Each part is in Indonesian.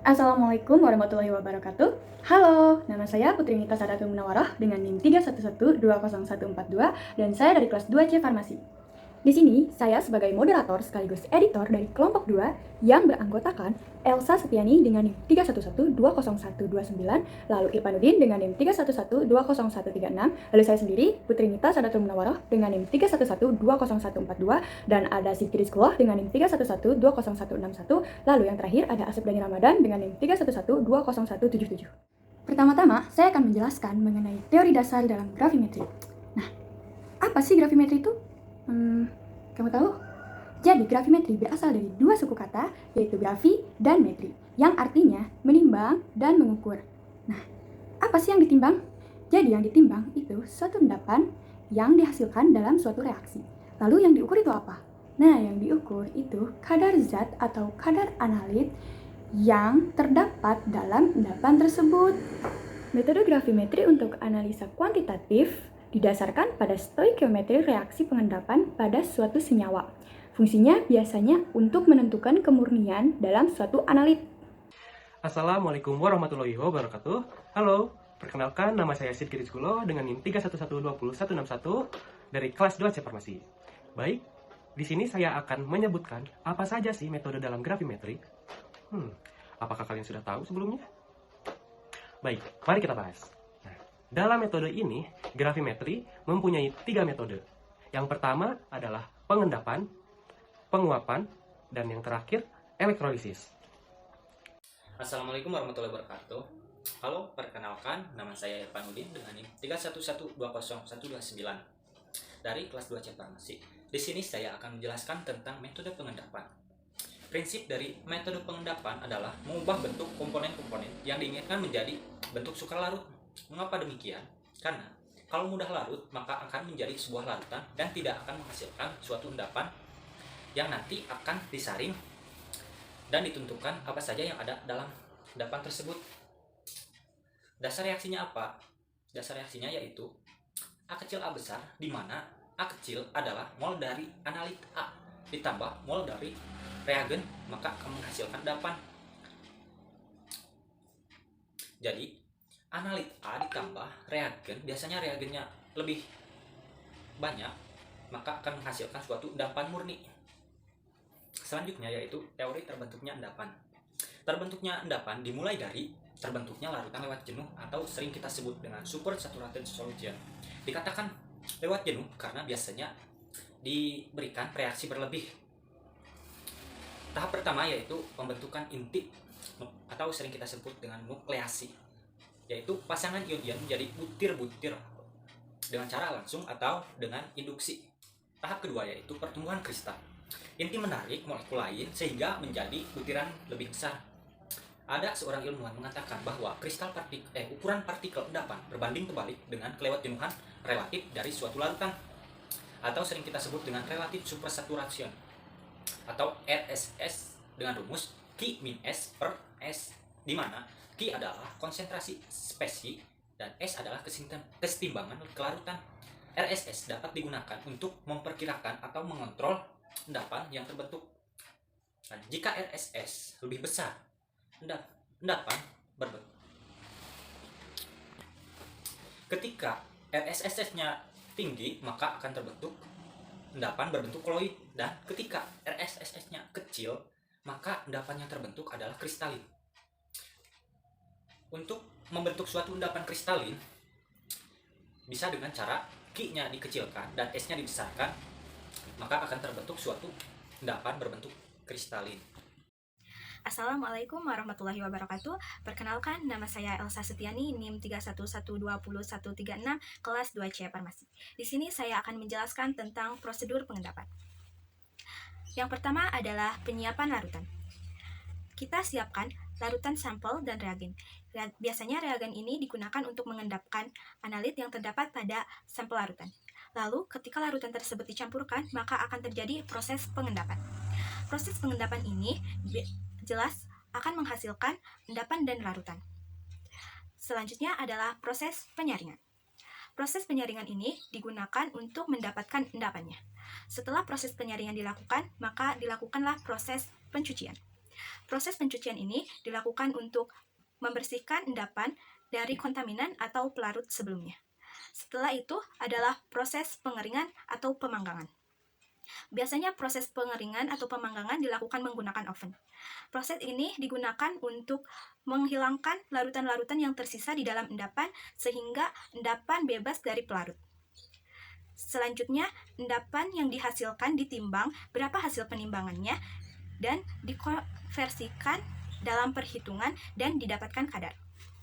Assalamualaikum warahmatullahi wabarakatuh. Halo, nama saya Putri Nita Sadatul Munawarah dengan NIM 311-20142 dan saya dari kelas 2C Farmasi. Di sini, saya sebagai moderator sekaligus editor dari kelompok 2 yang beranggotakan Elsa Setiani dengan NIM 311-20129, lalu Irfanudin dengan NIM 311-20136, lalu saya sendiri, Putri Nita Sadatul Munawarah dengan NIM 311-20142, dan ada Siti Rizkullah dengan NIM 311-20161, lalu yang terakhir ada Asep Dani Ramadan dengan NIM 311-20177. Pertama-tama, saya akan menjelaskan mengenai teori dasar dalam gravimetri. Nah, apa sih gravimetri itu? Kamu tahu? Jadi gravimetri berasal dari dua suku kata, yaitu grafi dan metri, yang artinya menimbang dan mengukur. Nah, apa sih yang ditimbang? Jadi yang ditimbang itu suatu endapan yang dihasilkan dalam suatu reaksi. Lalu yang diukur itu apa? Nah, yang diukur itu kadar zat atau kadar analit yang terdapat dalam endapan tersebut. Metode gravimetri untuk analisa kuantitatif didasarkan pada stoikiometri reaksi pengendapan pada suatu senyawa. Fungsinya biasanya untuk menentukan kemurnian dalam suatu analit. Assalamualaikum warahmatullahi wabarakatuh. Halo, perkenalkan nama saya Sidki Rizkulo dengan NIM 311-20161 dari kelas 2C Farmasi. Baik, di sini saya akan menyebutkan apa saja sih metode dalam gravimetri. Apakah kalian sudah tahu sebelumnya? Baik, mari kita bahas. Dalam metode ini, gravimetri mempunyai 3 metode. Yang pertama adalah pengendapan, penguapan, dan yang terakhir elektrolisis. Assalamualaikum warahmatullahi wabarakatuh. Halo, perkenalkan nama saya Irfanudin dengan NIM 311-20129 dari kelas 2C Farmasi. Di sini saya akan menjelaskan tentang metode pengendapan. Prinsip dari metode pengendapan adalah mengubah bentuk komponen-komponen yang diinginkan menjadi bentuk sukar larut. Mengapa demikian? Karena kalau mudah larut, maka akan menjadi sebuah larutan dan tidak akan menghasilkan suatu endapan yang nanti akan disaring dan ditentukan apa saja yang ada dalam endapan tersebut. Dasar reaksinya apa? Dasar reaksinya yaitu A kecil A besar, di mana A kecil adalah mol dari analit A ditambah mol dari reagen, maka akan menghasilkan endapan. Jadi analit A ditambah reagen, biasanya reagennya lebih banyak, maka akan menghasilkan suatu endapan murni. Selanjutnya yaitu teori terbentuknya endapan. Terbentuknya endapan dimulai dari terbentuknya larutan lewat jenuh atau sering kita sebut dengan super saturated solution. Dikatakan lewat jenuh karena biasanya diberikan reaksi berlebih. Tahap pertama yaitu pembentukan inti atau sering kita sebut dengan nukleasi, yaitu pasangan ion-ion menjadi butir-butir dengan cara langsung atau dengan induksi. Tahap kedua yaitu pertumbuhan kristal. Inti menarik molekul lain sehingga menjadi butiran lebih besar. Ada seorang ilmuwan mengatakan bahwa ukuran partikel endapan berbanding terbalik dengan kelewat jenuhan relatif dari suatu larutan, atau sering kita sebut dengan relative supersaturation atau RSS dengan rumus Q-S/S, di mana Q adalah konsentrasi spesi dan S adalah kesetimbangan kelarutan. RSS dapat digunakan untuk memperkirakan atau mengontrol endapan yang terbentuk. Nah, jika RSS lebih besar, endapan berbentuk. Ketika RSS-nya tinggi, maka akan terbentuk endapan berbentuk koloid, dan ketika RSS-nya kecil, maka endapan yang terbentuk adalah kristalin. Untuk membentuk suatu endapan kristalin bisa dengan cara Q-nya dikecilkan dan S-nya dibesarkan, maka akan terbentuk suatu endapan berbentuk kristalin. Assalamualaikum warahmatullahi wabarakatuh. Perkenalkan, nama saya Elsa Setiani, NIM 311-20136, kelas 2C Farmasi. Di sini saya akan menjelaskan tentang prosedur pengendapan. Yang pertama adalah penyiapan larutan. Kita siapkan larutan sampel dan reagen. Biasanya reagen ini digunakan untuk mengendapkan analit yang terdapat pada sampel larutan. Lalu, ketika larutan tersebut dicampurkan, maka akan terjadi proses pengendapan. Proses pengendapan ini jelas akan menghasilkan endapan dan larutan. Selanjutnya adalah proses penyaringan. Proses penyaringan ini digunakan untuk mendapatkan endapannya. Setelah proses penyaringan dilakukan, maka dilakukanlah proses pencucian. Proses pencucian ini dilakukan untuk membersihkan endapan dari kontaminan atau pelarut sebelumnya. Setelah itu adalah proses pengeringan atau pemanggangan. Biasanya proses pengeringan atau pemanggangan dilakukan menggunakan oven. Proses ini digunakan untuk menghilangkan larutan-larutan yang tersisa di dalam endapan sehingga endapan bebas dari pelarut. Selanjutnya, endapan yang dihasilkan ditimbang berapa hasil penimbangannya dan dikonversikan dalam perhitungan dan didapatkan kadar.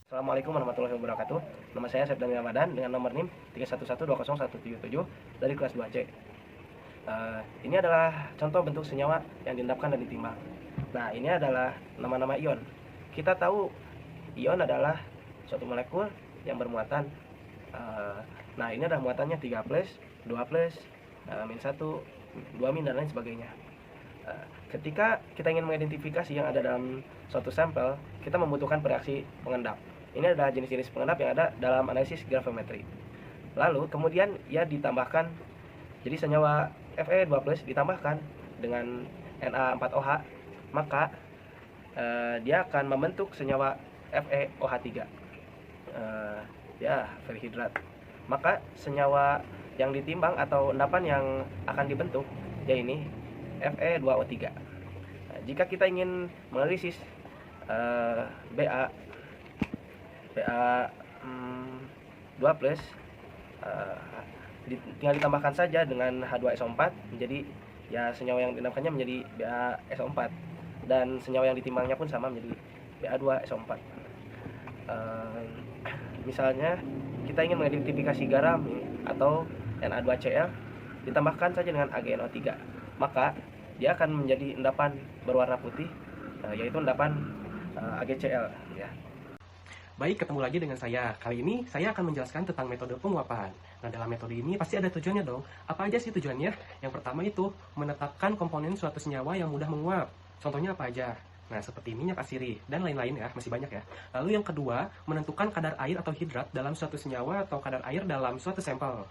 Assalamualaikum warahmatullahi wabarakatuh. Nama saya Sepdani Ramadan dengan nomor NIM 31120177 dari kelas 2C. Ini adalah contoh bentuk senyawa yang diendapkan dan ditimbang. Nah, ini adalah nama-nama ion. Kita tahu ion adalah suatu molekul yang bermuatan. Nah, ini adalah muatannya 3+, 2+, -1, 2- dan lain sebagainya. Ketika kita ingin mengidentifikasi yang ada dalam suatu sampel, kita membutuhkan bereaksi pengendap. Ini adalah jenis-jenis pengendap yang ada dalam analisis gravimetri. Lalu kemudian ia ditambahkan, jadi senyawa Fe2+ ditambahkan dengan Na4OH, maka dia akan membentuk senyawa FeOH3, ferrihidrat. Maka senyawa yang ditimbang atau endapan yang akan dibentuk ya ini Fe2O3. Nah, jika kita ingin menganalisis Ba 2+, tinggal ditambahkan saja dengan H2SO4 menjadi ya senyawa yang diendapkannya menjadi BaSO4 dan senyawa yang ditimbangnya pun sama menjadi Ba2SO4. Misalnya kita ingin mengidentifikasi garam atau Na2Cl, ditambahkan saja dengan AgNO3, maka dia akan menjadi endapan berwarna putih, yaitu endapan AgCl ya. Baik, ketemu lagi dengan saya. Kali ini saya akan menjelaskan tentang metode penguapan. Nah, dalam metode ini pasti ada tujuannya dong. Apa aja sih tujuannya? Yang pertama itu menetapkan komponen suatu senyawa yang mudah menguap. Contohnya apa aja? Nah, seperti minyak asiri dan lain-lain ya, masih banyak ya. Lalu yang kedua, menentukan kadar air atau hidrat dalam suatu senyawa atau kadar air dalam suatu sampel.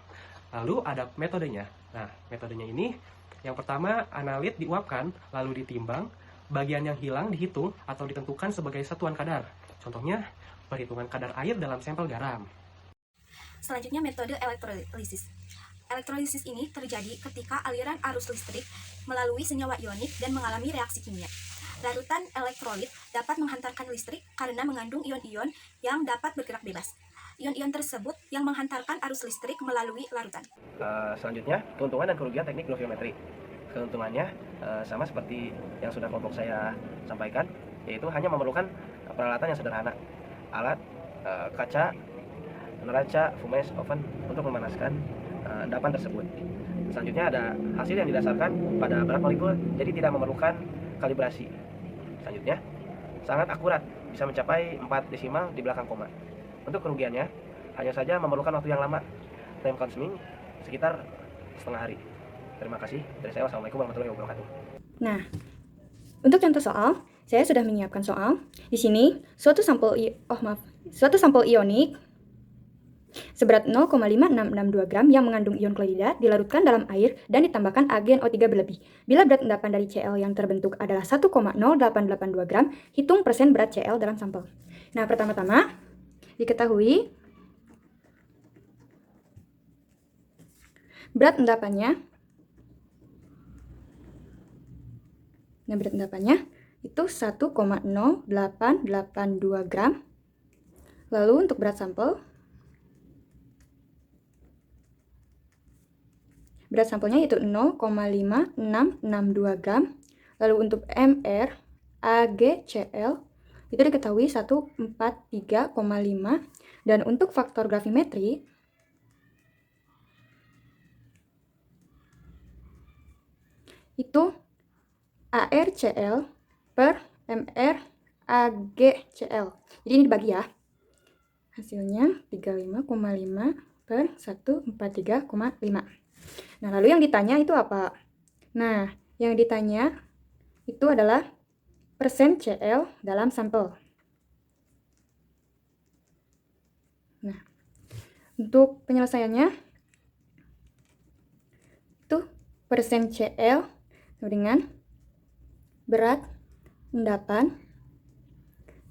Lalu ada metodenya. Nah, metodenya ini yang pertama, analit diuapkan, lalu ditimbang, bagian yang hilang dihitung atau ditentukan sebagai satuan kadar. Contohnya, perhitungan kadar air dalam sampel garam. Selanjutnya metode elektrolisis. Elektrolisis ini terjadi ketika aliran arus listrik melalui senyawa ionik dan mengalami reaksi kimia. Larutan elektrolit dapat menghantarkan listrik karena mengandung ion-ion yang dapat bergerak bebas. Ion-ion tersebut yang menghantarkan arus listrik melalui larutan. Selanjutnya, keuntungan dan kerugian teknik graviometri. Keuntungannya sama seperti yang sudah kelompok saya sampaikan, yaitu hanya memerlukan peralatan yang sederhana. Alat, kaca, neraca, fumes, oven untuk memanaskan endapan tersebut. Selanjutnya ada hasil yang didasarkan pada berat molekul, jadi tidak memerlukan kalibrasi. Selanjutnya, sangat akurat, bisa mencapai 4 desimal di belakang koma. Untuk kerugiannya, hanya saja memerlukan waktu yang lama, time consuming sekitar setengah hari. Terima kasih dari saya. Wassalamualaikum warahmatullahi wabarakatuh. Nah, untuk contoh soal, saya sudah menyiapkan soal. Di sini, suatu sampel ionik seberat 0,5662 gram yang mengandung ion klorida dilarutkan dalam air dan ditambahkan AgNO3 berlebih. Bila berat endapan dari Cl yang terbentuk adalah 1,0882 gram, hitung persen berat Cl dalam sampel. Nah, pertama-tama diketahui berat endapannya. Nah, berat endapannya itu 1,0882 gram. Lalu untuk berat sampel, berat sampelnya itu 0,5662 gram. Lalu untuk MR AgCl itu diketahui 143,5. Dan untuk faktor gravimetri itu ArCl per MR AgCl. Jadi ini dibagi ya. Hasilnya 35,5 per 143,5. Nah, lalu yang ditanya itu apa? Nah, yang ditanya itu adalah persen Cl dalam sampel. Nah, untuk penyelesaiannya itu persen Cl dengan berat endapan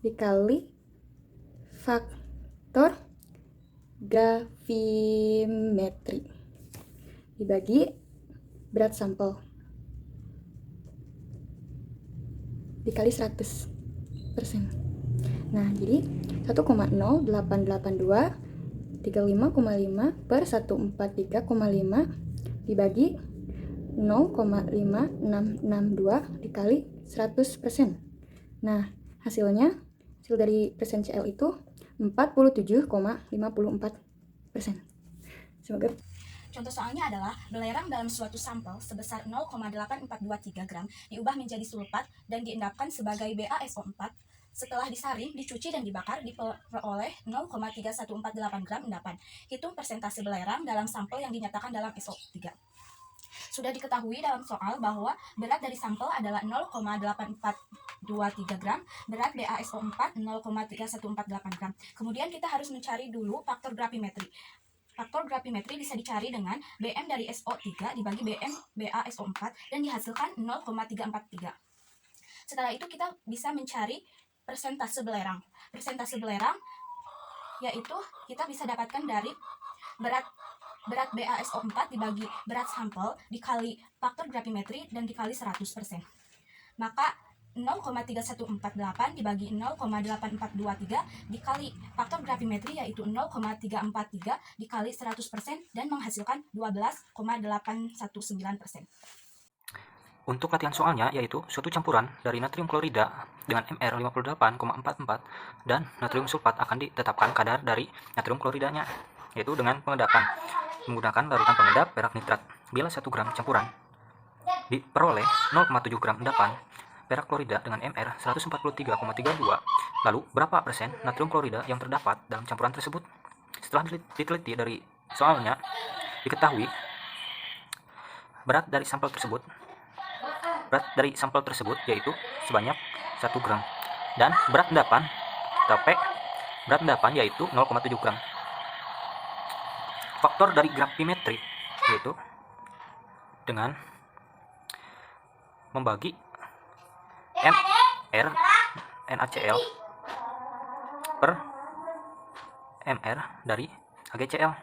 dikali faktor gravimetri dibagi berat sampel dikali 100%. Nah, jadi 1,0882 35,5 per 143,5 dibagi 0,5662 dikali 100%. Nah, hasil dari persen CL itu 47,54%. Semoga Contoh soalnya adalah belerang dalam suatu sampel sebesar 0,8423 gram diubah menjadi sulfat dan diendapkan sebagai BaSO4. Setelah disaring, dicuci dan dibakar diperoleh 0,3148 gram endapan. Hitung persentase belerang dalam sampel yang dinyatakan dalam SO3. Sudah diketahui dalam soal bahwa berat dari sampel adalah 0,8423 gram, berat BaSO4 0,3148 gram. Kemudian kita harus mencari dulu faktor gravimetri. Faktor gravimetri bisa dicari dengan BM dari SO3 dibagi BM BaSO4 dan dihasilkan 0,343. Setelah itu kita bisa mencari persentase belerang. Persentase belerang yaitu kita bisa dapatkan dari berat BaSO4 dibagi berat sampel dikali faktor gravimetri dan dikali 100%. Maka 0,3148 dibagi 0,8423 dikali faktor gravimetri yaitu 0,343 dikali 100% dan menghasilkan 12,819%. Untuk latihan soalnya yaitu suatu campuran dari natrium klorida dengan MR 58,44 dan natrium sulfat akan ditetapkan kadar dari natrium kloridanya, yaitu dengan pengendapan menggunakan larutan pengedap perak nitrat. Bila 1 gram campuran diperoleh 0,7 gram endapan perak klorida dengan MR 143,32, lalu berapa persen natrium klorida yang terdapat dalam campuran tersebut? Setelah diteliti dari soalnya, diketahui berat dari sampel tersebut yaitu sebanyak 1 gram dan berat endapan atau P berat endapan yaitu 0,7 gram. Faktor dari gravimetri yaitu dengan membagi MR NaCl per MR dari AgCl.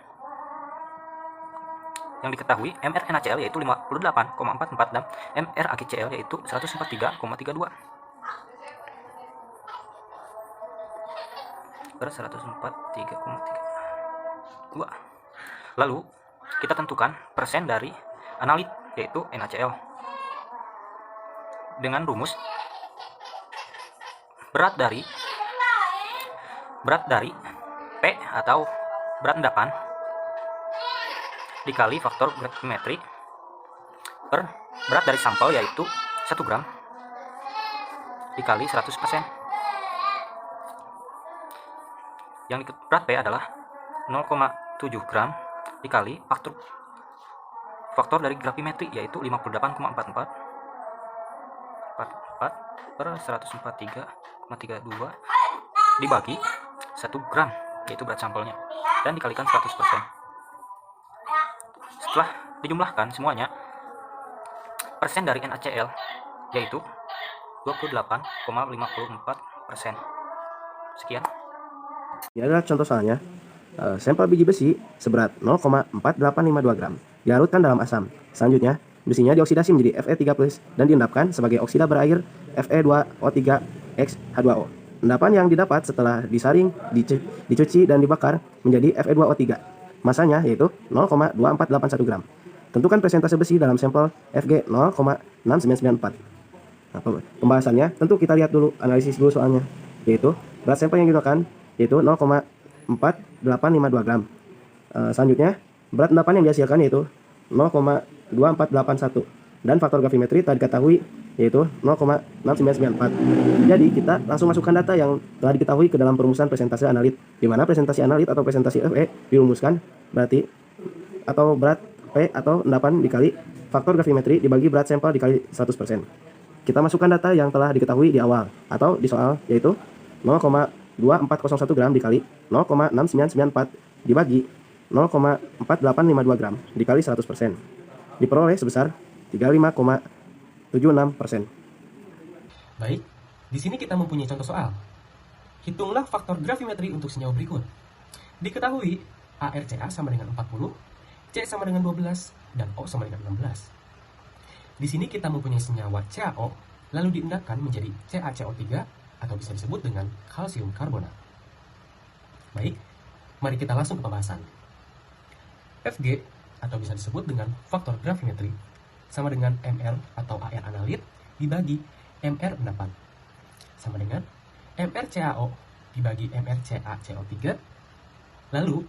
Yang diketahui MR NaCl yaitu 58,44 dan MR AgCl yaitu 143,32 per 143,32. Lalu kita tentukan persen dari analit yaitu NaCl dengan rumus berat dari P atau berat endapan dikali faktor gravimetri per berat dari sampel yaitu 1 gram dikali 100%. Yang berat P adalah 0,7 gram dikali faktor dari gravimetri yaitu 58,44 per 143,32 dibagi 1 gram yaitu berat sampelnya dan dikalikan 100%. Setelah dijumlahkan semuanya, persen dari NaCl yaitu 28,54%. Sekian. Ini adalah contoh soalnya. Sampel biji besi seberat 0,4852 gram dilarutkan dalam asam. Selanjutnya, besinya dioksidasi menjadi Fe3+ dan diendapkan sebagai oksida berair Fe2O3X H2O. Endapan yang didapat setelah disaring, dicuci dan dibakar menjadi Fe2O3. Masanya yaitu 0,2481 gram. Tentukan persentase besi dalam sampel Fg 0,6994. Nah, pembahasannya tentu kita lihat dulu, analisis dulu soalnya, yaitu berat sampel yang digunakan yaitu 0,4852 gram. Selanjutnya berat endapan yang dihasilkan yaitu 0,2481 dan faktor gravimetri tadi diketahui yaitu 0,6994. Jadi kita langsung masukkan data yang telah diketahui ke dalam perumusan presentase analit, di mana presentasi analit atau presentasi Fe dirumuskan berarti atau berat P atau endapan dikali faktor gravimetri dibagi berat sampel dikali 100%. Kita masukkan data yang telah diketahui di awal atau di soal yaitu 0,2401 gram dikali 0,6994 dibagi 0,4852 gram dikali 100%. Diperoleh sebesar 35,76%. Baik, Di sini kita mempunyai contoh soal. Hitunglah faktor gravimetri untuk senyawa berikut. Diketahui ArCa sama dengan 40, C sama dengan 12, dan O sama dengan 16. Di sini kita mempunyai senyawa CaO, lalu diendapkan menjadi CaCO3 atau bisa disebut dengan kalsium karbonat. Baik, mari kita langsung ke pembahasan. Fg atau bisa disebut dengan faktor gravimetri sama dengan Mr atau Ar analit dibagi Mr endapan sama dengan MrCaO dibagi MrCaCO3, lalu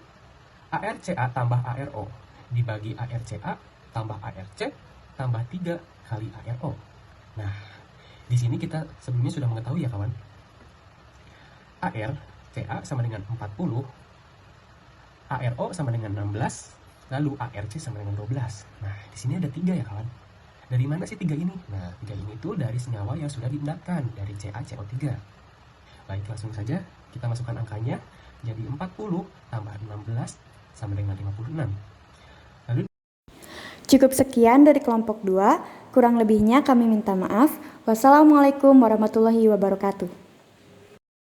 ArCa tambah ArO dibagi ArCa tambah ArC tambah 3 kali ArO. Nah, di sini kita sebelumnya sudah mengetahui ya kawan. ArCa sama dengan 40, ArO sama dengan 16, lalu ArC sama dengan 12. Nah, di sini ada 3 ya kawan. Dari mana sih 3 ini? Nah, 3 ini tuh dari senyawa yang sudah diendapkan dari CaCO3. Baik, langsung saja kita masukkan angkanya. Jadi 40 tambah 16 sama dengan 56. Lalu Cukup sekian dari kelompok 2, kurang lebihnya kami minta maaf. Wassalamualaikum warahmatullahi wabarakatuh.